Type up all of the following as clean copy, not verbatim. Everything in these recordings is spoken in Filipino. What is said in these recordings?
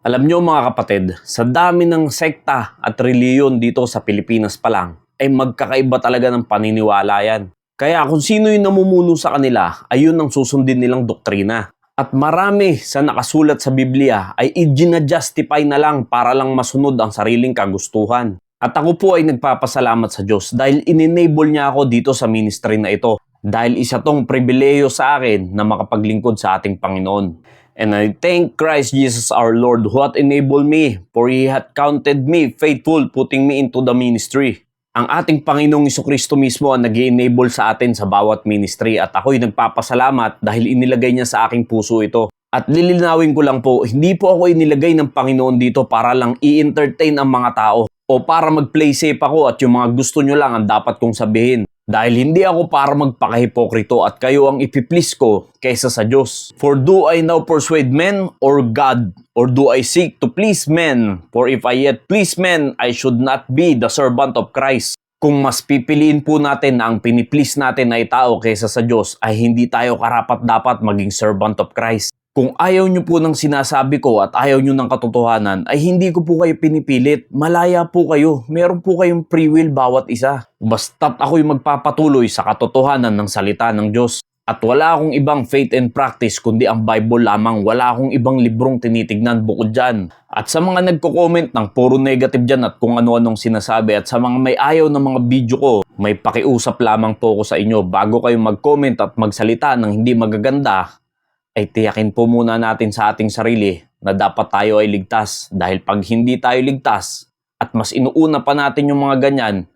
Alam nyo mga kapatid, sa dami ng sekta at reliyon dito sa Pilipinas pa lang, ay magkakaiba talaga ng paniniwala yan. Kaya kung sino yung namumuno sa kanila, ayun ang susundin nilang doktrina. At marami sa nakasulat sa Biblia ay i-justify na lang para lang masunod ang sariling kagustuhan. At ako po ay nagpapasalamat sa Diyos dahil in-enable niya ako dito sa ministry na ito. Dahil isa tong pribileyo sa akin na makapaglingkod sa ating Panginoon. And I thank Christ Jesus our Lord who hath enabled me, for He hath counted me faithful, putting me into the ministry. Ang ating Panginoong Jesucristo mismo ang nag-enable sa atin sa bawat ministry at ako'y nagpapasalamat dahil inilagay niya sa aking puso ito. At lilinawin ko lang po, hindi po ako inilagay ng Panginoon dito para lang i-entertain ang mga tao o para mag-play safe ako at yung mga gusto nyo lang ang dapat kong sabihin. Dahil hindi ako para magpakahipokrito at kayo ang ipiplease ko kaysa sa Diyos. For do I now persuade men or God? Or do I seek to please men? For if I yet please men, I should not be the servant of Christ. Kung mas pipiliin po natin na ang piniplease natin ay tao kaysa sa Diyos, ay hindi tayo karapat-dapat maging servant of Christ. Kung ayaw nyo po ng sinasabi ko at ayaw nyo ng katotohanan, ay hindi ko po kayo pinipilit. Malaya po kayo. Meron po kayong free will bawat isa. Basta't ako'y magpapatuloy sa katotohanan ng salita ng Diyos. At wala akong ibang faith and practice kundi ang Bible lamang. Wala akong ibang librong tinitignan bukod dyan. At sa mga nagko-comment ng puro negative dyan at kung ano-anong sinasabi at sa mga may ayaw ng mga video ko, may pakiusap lamang po ko sa inyo bago kayo mag-comment at magsalita ng hindi magaganda, ay tiyakin po muna natin sa ating sarili na dapat tayo ay ligtas. Dahil pag hindi tayo ligtas at mas inuuna pa natin yung mga ganyan,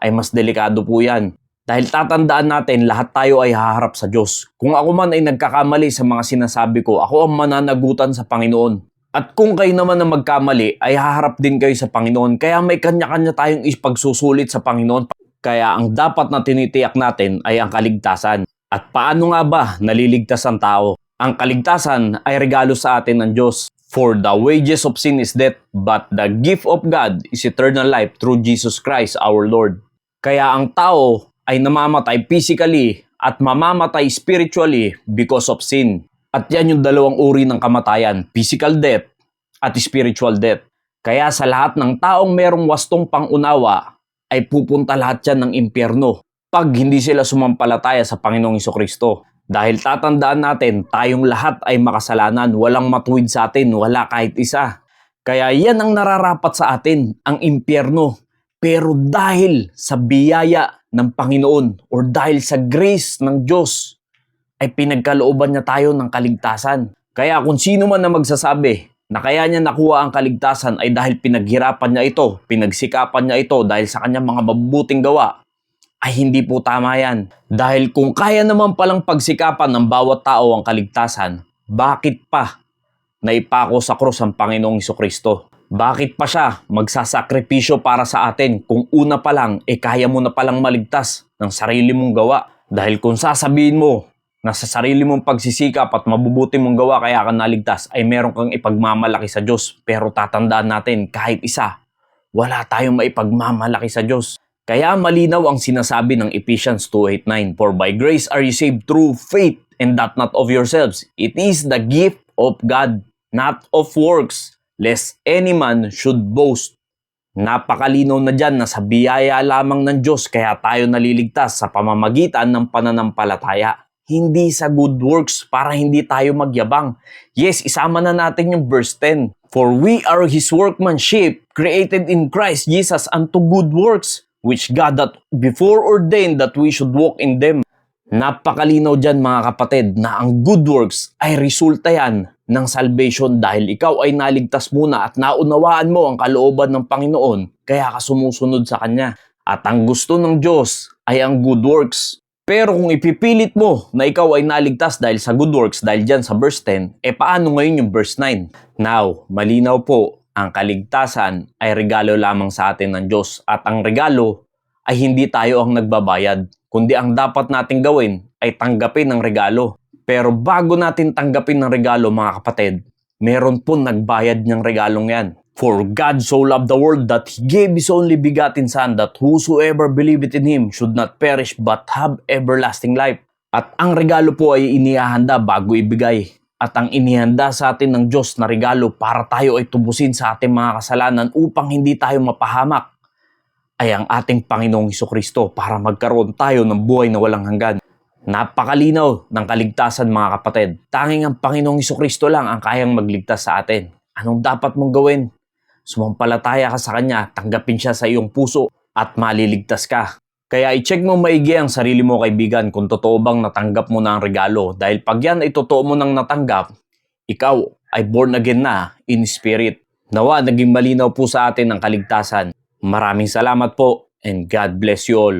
ay mas delikado po yan. Dahil tatandaan natin, lahat tayo ay haharap sa Diyos. Kung ako man ay nagkakamali sa mga sinasabi ko, ako ang mananagutan sa Panginoon. At kung kayo naman na magkamali, ay haharap din kayo sa Panginoon. Kaya may kanya-kanya tayong ipagsusulit sa Panginoon. Kaya ang dapat na tinitiyak natin ay ang kaligtasan. At paano nga ba naliligtas ang tao? Ang kaligtasan ay regalo sa atin ng Diyos. For the wages of sin is death, but the gift of God is eternal life through Jesus Christ our Lord. Kaya ang tao ay namamatay physically at mamamatay spiritually because of sin. At yan yung dalawang uri ng kamatayan, physical death at spiritual death. Kaya sa lahat ng taong merong wastong pangunawa, ay pupunta lahat yan ng impyerno pag hindi sila sumampalataya sa Panginoong Jesucristo. Dahil tatandaan natin, tayong lahat ay makasalanan, walang matuwid sa atin, wala kahit isa. Kaya yan ang nararapat sa atin, ang impyerno. Pero dahil sa biyaya ng Panginoon or dahil sa grace ng Diyos, ay pinagkalooban niya tayo ng kaligtasan. Kaya kung sino man na magsasabi na kaya niya nakuha ang kaligtasan ay dahil pinaghirapan niya ito, pinagsikapan niya ito dahil sa kanyang mga mabubuting gawa, ay hindi po tama yan. Dahil kung kaya naman palang pagsikapan ng bawat tao ang kaligtasan, bakit pa naipako sa krus ang Panginoong Jesucristo? Bakit pa siya magsasakripisyo para sa atin kung una pa lang, kaya mo na palang maligtas ng sarili mong gawa? Dahil kung sasabihin mo na sa sarili mong pagsisikap at mabubuti mong gawa kaya ka naligtas, ay meron kang ipagmamalaki sa Diyos. Pero tatandaan natin, kahit isa, wala tayong maipagmamalaki sa Diyos. Kaya malinaw ang sinasabi ng Ephesians 2:8-9, For by grace are you saved through faith, and that not of yourselves. It is the gift of God, not of works, lest any man should boast. Napakalinaw na dyan na sa biyaya lamang ng Diyos kaya tayo naliligtas sa pamamagitan ng pananampalataya. Hindi sa good works para hindi tayo magyabang. Yes, isama na natin yung verse 10. For we are His workmanship, created in Christ Jesus unto good works, which God that before ordained that we should walk in them. Napakalinaw dyan mga kapatid na ang good works ay resulta yan ng salvation dahil ikaw ay naligtas muna at naunawaan mo ang kalooban ng Panginoon kaya ka sumusunod sa Kanya. At ang gusto ng Diyos ay ang good works. Pero kung ipipilit mo na ikaw ay naligtas dahil sa good works, dahil dyan sa verse 10, paano ngayon yung verse 9? Now, malinaw po, ang kaligtasan ay regalo lamang sa atin ng Diyos at ang regalo ay hindi tayo ang nagbabayad, kundi ang dapat nating gawin ay tanggapin ang regalo. Pero bago natin tanggapin ang regalo mga kapatid, meron po nagbayad ng regalong yan. For God so loved the world that He gave His only begotten Son, that whosoever believeth in Him should not perish but have everlasting life. At ang regalo po ay inihahanda bago ibigay. at ang inihanda sa atin ng Diyos na regalo para tayo ay tubusin sa ating mga kasalanan upang hindi tayo mapahamak ay ang ating Panginoong Hesukristo para magkaroon tayo ng buhay na walang hanggan. Napakalinaw ng kaligtasan mga kapatid. Tanging ang Panginoong Hesukristo lang ang kayang magligtas sa atin. Anong dapat mong gawin? Sumampalataya ka sa Kanya, tanggapin siya sa iyong puso at maliligtas ka. Kaya i-check mo maigi ang sarili mo kaibigan kung totoo bang natanggap mo na ang regalo. Dahil pag yan ay totoo mo nang natanggap, ikaw ay born again na in spirit. Nawa, naging malinaw po sa atin ang kaligtasan. Maraming salamat po and God bless you all.